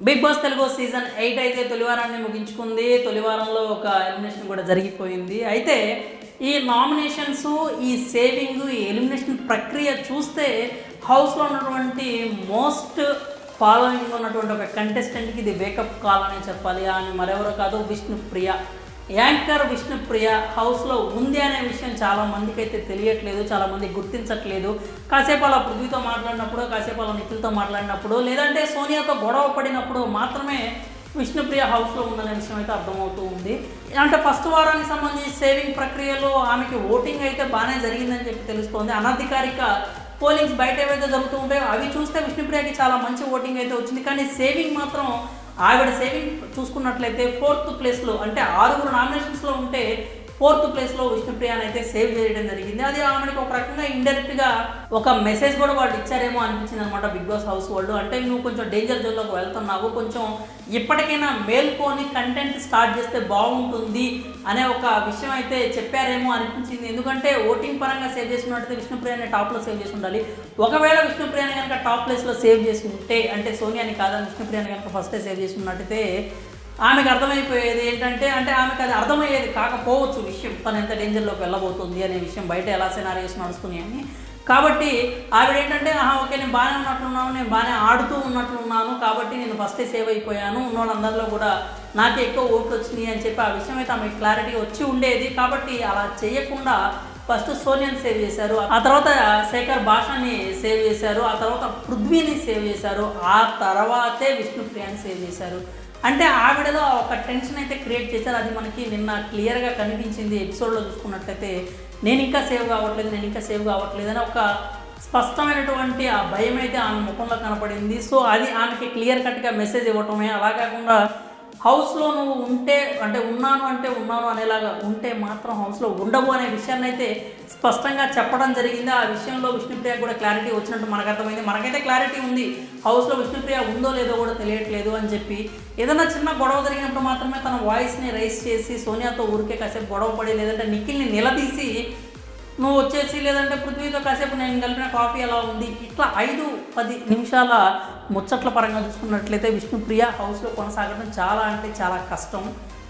Big boss Telugu season 8 అయితే తొలివారాన్ని ముగించుకుంది. తొలివారంలో ఒక elimination కూడా జరిగిపోయింది. అయితే ఈ నామినేషన్స్, ఈ సేవింగ్, ఈ ఎలిమినేషన్ ప్రక్రియ చూస్తే హౌస్లో ఉన్నటువంటి మోస్ట్ ఫాలోయింగ్ ఉన్నటువంటి ఒక కంటెస్టెంట్కి ఇది వేకప్ కాల్ అని చెప్పాలి. ఆమె మరెవరో కాదు, విష్ణుప్రియ. యాంకర్ విష్ణుప్రియ హౌస్లో ఉంది అనే విషయం చాలామందికి అయితే తెలియట్లేదు, చాలామంది గుర్తించట్లేదు. కాసేపు అలా పృథ్వీతో మాట్లాడినప్పుడు, కాసేపు అలా నిఖిల్తో మాట్లాడినప్పుడు, లేదంటే సోనియాతో గొడవ పడినప్పుడు మాత్రమే విష్ణుప్రియ హౌస్లో ఉందనే విషయం అయితే అర్థమవుతూ ఉంది. అంటే ఫస్ట్ వారానికి సంబంధించి సేవింగ్ ప్రక్రియలో ఆమెకి ఓటింగ్ అయితే బాగానే జరిగిందని చెప్పి తెలుస్తోంది. అనధికారిక పోలింగ్స్ బయట ఏవైతే జరుగుతూ ఉంటాయో అవి చూస్తే విష్ణుప్రియకి చాలా మంచి ఓటింగ్ అయితే వచ్చింది. కానీ సేవింగ్ మాత్రం ఆవిడ సేవింగ్ చూసుకున్నట్లయితే 4th ప్లేస్లో, అంటే 6 నామినేషన్స్లో ఉంటే 4th ప్లేస్లో విష్ణుప్రియని అయితే సేవ్ చేయడం జరిగింది. అది ఆమెకి ఒక రకంగా ఇండైరెక్ట్గా ఒక మెసేజ్ కూడా వాళ్ళు ఇచ్చారేమో అనిపించింది అనమాట బిగ్ బాస్ హౌస్ వాళ్ళు. అంటే నువ్వు కొంచెం డేంజర్ జోన్లోకి వెళ్తున్నావు, కొంచెం ఇప్పటికైనా మేల్కొని కంటెంట్ స్టార్ట్ చేస్తే బాగుంటుంది అనే ఒక విషయం అయితే చెప్పారేమో అనిపించింది. ఎందుకంటే ఓటింగ్ పరంగా సేవ్ చేసుకున్నట్టయితే విష్ణుప్రియని టాప్లో సేవ్ చేసి ఉండాలి. ఒకవేళ విష్ణుప్రియని కనుక టాప్ ప్లేస్లో సేవ్ చేసి ఉంటే, అంటే సోనియాని కాదని విష్ణుప్రియని కనుక ఫస్టే సేవ్ చేసి ఉన్నట్టయితే ఆమెకు అర్థమైపోయేది ఏంటంటే, ఆమెకు అది అర్థమయ్యేది కాకపోవచ్చు విషయం, తను ఎంత డేంజర్లోకి వెళ్ళబోతుంది అనే విషయం, బయట ఎలా సినారియోస్ నడుస్తున్నాయని. కాబట్టి ఆవిడ ఏంటంటే, ఓకే నేను బాగానే ఉన్నట్లున్నాను, నేను బాగానే ఆడుతూ ఉన్నట్లున్నాను, కాబట్టి నేను ఫస్టే సేవ్ అయిపోయాను, ఉన్న వాళ్ళందరిలో కూడా నాకే ఎక్కువ ఓట్లు వచ్చినాయి అని చెప్పి ఆ విషయం అయితే ఆమెకు క్లారిటీ వచ్చి ఉండేది. కాబట్టి అలా చేయకుండా ఫస్ట్ సోనియాని సేవ్ చేశారు, ఆ తర్వాత శేఖర్ భాషని సేవ్ చేశారు, ఆ తర్వాత పృథ్వీని సేవ్ చేశారు, ఆ తర్వాతే విష్ణుప్రియని సేవ్ చేశారు. అంటే ఆవిడలో ఒక టెన్షన్ అయితే క్రియేట్ చేశారు. అది మనకి నిన్న క్లియర్గా కనిపించింది ఎపిసోడ్లో చూసుకున్నట్లయితే. నేను ఇంకా సేవ్ కావట్లేదు అని ఒక స్పష్టమైనటువంటి ఆ భయం అయితే ఆమె ముఖంలో కనపడింది. సో అది ఆమెకి క్లియర్ కట్గా మెసేజ్ ఇవ్వటమే. అలా కాకుండా హౌస్లో నువ్వు ఉంటే, అంటే ఉన్నాను అనేలాగా ఉంటే మాత్రం హౌస్లో ఉండవు అనే విషయాన్ని అయితే స్పష్టంగా చెప్పడం జరిగింది. ఆ విషయంలో విష్ణుప్రియ కూడా క్లారిటీ వచ్చినట్టు మనకు అర్థమైంది. మనకైతే క్లారిటీ ఉంది, హౌస్లో విష్ణుప్రియ ఉందో లేదో కూడా తెలియట్లేదు అని చెప్పి. ఏదైనా చిన్న గొడవ జరిగినప్పుడు మాత్రమే తన వాయిస్ని రైస్ చేసి సోనియాతో ఊరికే కాసేపు గొడవ పడి, లేదంటే నిఖిల్ని నిలదీసి నువ్వు వచ్చేసి, లేదంటే పృథ్వీతో కాసేపు నేను కలిపిన కాఫీ ఎలా ఉంది, ఇట్లా 5-10 నిమిషాల ముచ్చట్ల పరంగా చూసుకున్నట్లయితే విష్ణుప్రియ హౌస్లో కొనసాగడం చాలా అంటే చాలా కష్టం.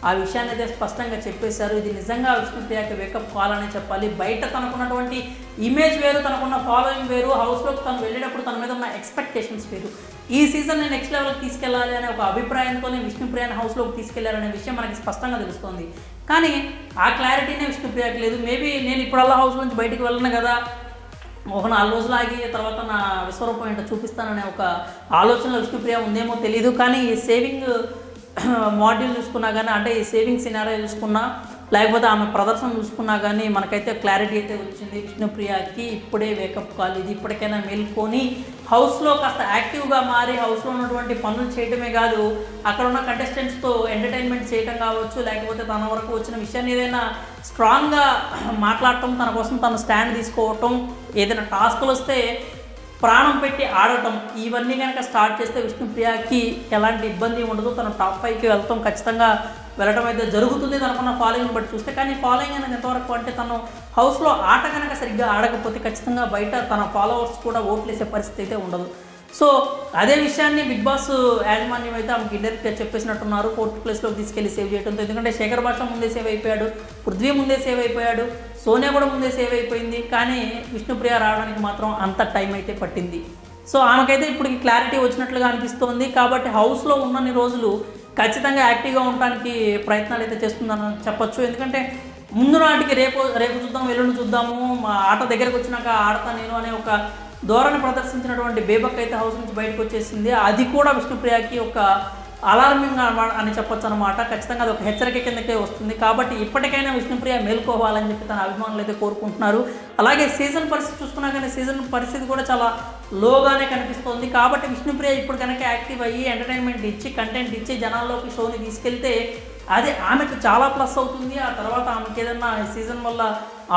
ఆ విషయాన్ని అయితే స్పష్టంగా చెప్పేశారు. ఇది నిజంగా విష్ణుప్రియకి వేకప్ కాల్ అనే చెప్పాలి. బయట తనకున్నటువంటి ఇమేజ్ వేరు, తనకున్న ఫాలోయింగ్ వేరు, హౌస్లోకి తను వెళ్ళేటప్పుడు తన మీద ఉన్న ఎక్స్పెక్టేషన్స్ వేరు. ఈ సీజన్ నేను నెక్స్ట్ లెవెల్కి తీసుకెళ్ళాలి అనే ఒక అభిప్రాయంతోనే విష్ణుప్రియని హౌస్లోకి తీసుకెళ్లారనే విషయం మనకి స్పష్టంగా తెలుస్తుంది. కానీ ఆ క్లారిటీనే విష్ణుప్రియకి లేదు. మేబీ నేను ఇప్పుడల్లా హౌస్ నుంచి బయటికి వెళ్ళను కదా, ఒక 4 రోజులు ఆగి తర్వాత నా విశ్వరూపం ఏంటో చూపిస్తాననే ఒక ఆలోచనలో విష్ణుప్రియ ఉందేమో తెలీదు. కానీ ఈ సేవింగ్ మాడ్యూల్ చూసుకున్నా కానీ, అంటే ఈ సేవింగ్ సినారియో చూసుకున్నా, లేకపోతే ఆమె ప్రదర్శన చూసుకున్నా కానీ మనకైతే క్లారిటీ అయితే వచ్చింది. విష్ణుప్రియకి ఇప్పుడే వేకప్ కాల్ ఇది. ఇప్పటికైనా మేల్కొని హౌస్లో కాస్త యాక్టివ్గా మారి హౌస్లో ఉన్నటువంటి పనులు చేయడమే కాదు, అక్కడ ఉన్న కంటెస్టెంట్స్తో ఎంటర్టైన్మెంట్ చేయడం కావచ్చు, లేకపోతే తన వరకు వచ్చిన విషయాన్ని ఏదైనా స్ట్రాంగ్గా మాట్లాడటం, తన కోసం తను స్టాండ్ తీసుకోవటం, ఏదైనా టాస్క్లు వస్తే ప్రాణం పెట్టి ఆడటం, ఇవన్నీ కనుక స్టార్ట్ చేస్తే విష్ణుప్రియకి ఎలాంటి ఇబ్బంది ఉండదు. తను టాప్ 5కి వెళ్తాం, ఖచ్చితంగా వెళ్ళడం అయితే జరుగుతుంది తనకున్న ఫాలోయింగ్ బట్టి చూస్తే. కానీ ఫాలోయింగ్ అనేది ఎంతవరకు అంటే, తను హౌస్లో ఆట కనుక సరిగ్గా ఆడకపోతే ఖచ్చితంగా బయట తన ఫాలోవర్స్ కూడా ఓట్లు వేసే పరిస్థితి అయితే ఉండదు. సో అదే విషయాన్ని బిగ్ బాస్ యాజమాన్యం అయితే ఆమెకి ఇండైరెక్ట్గా చెప్పేసినట్టున్నారు 4th ప్లేస్లోకి తీసుకెళ్లి సేవ్ చేయడంతో. ఎందుకంటే శేఖర్ భాష ముందే సేవ్ అయిపోయాడు, పృథ్వీ ముందే సేవ్ అయిపోయాడు, సోనియా కూడా ముందే సేవ్ అయిపోయింది. కానీ విష్ణుప్రియ రావడానికి మాత్రం అంత టైం అయితే పట్టింది. సో ఆమెకైతే ఇప్పుడు క్లారిటీ వచ్చినట్లుగా అనిపిస్తోంది. కాబట్టి హౌస్లో ఉన్నన్ని రోజులు ఖచ్చితంగా యాక్టివ్గా ఉండడానికి ప్రయత్నాలు అయితే చేస్తుందని చెప్పొచ్చు. ఎందుకంటే ముందు నాటికి రేపు చూద్దాం, ఎల్లుండి చూద్దాము, మా ఆట దగ్గరకు వచ్చినాక ఆడతా నేను అనే ఒక ధోరణి ప్రదర్శించినటువంటి బేబక్ అయితే హౌస్ నుంచి బయటకు వచ్చేసింది. అది కూడా విష్ణుప్రియకి ఒక అలార్మింగ్ అని చెప్పొచ్చు అనమాట. ఖచ్చితంగా అది ఒక హెచ్చరిక కిందకే వస్తుంది. కాబట్టి ఇప్పటికైనా విష్ణుప్రియ మేల్కోవాలని చెప్పి తన అభిమానులు అయితే కోరుకుంటున్నారు. అలాగే సీజన్ పరిస్థితి చూసుకున్నా కానీ సీజన్ పరిస్థితి కూడా చాలా లోగానే కనిపిస్తుంది. కాబట్టి విష్ణుప్రియ ఇప్పుడు కనుక యాక్టివ్ అయ్యి ఎంటర్టైన్మెంట్ ఇచ్చి, కంటెంట్ ఇచ్చి జనాల్లోకి షోని తీసుకెళ్తే అది ఆమెకు చాలా ప్లస్ అవుతుంది. ఆ తర్వాత ఆమెకి ఏదన్నా ఈ సీజన్ వల్ల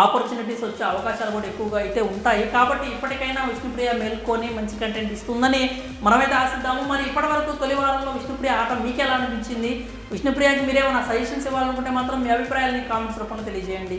ఆపర్చునిటీస్ వచ్చే అవకాశాలు కూడా ఎక్కువగా అయితే ఉంటాయి. కాబట్టి ఇప్పటికైనా విష్ణుప్రియ మేల్కొని మంచి కంటెంట్ ఇస్తుందని మనమైతే ఆశిద్దాము. మరి ఇప్పటివరకు తొలి వారంలో విష్ణుప్రియ ఆట మీకు ఎలా అనిపించింది? విష్ణుప్రియకి మీరేమైనా సజెషన్స్ ఇవ్వాలనుకుంటే మాత్రం మీ అభిప్రాయాలని కామెంట్స్ రూపంలో తెలియజేయండి.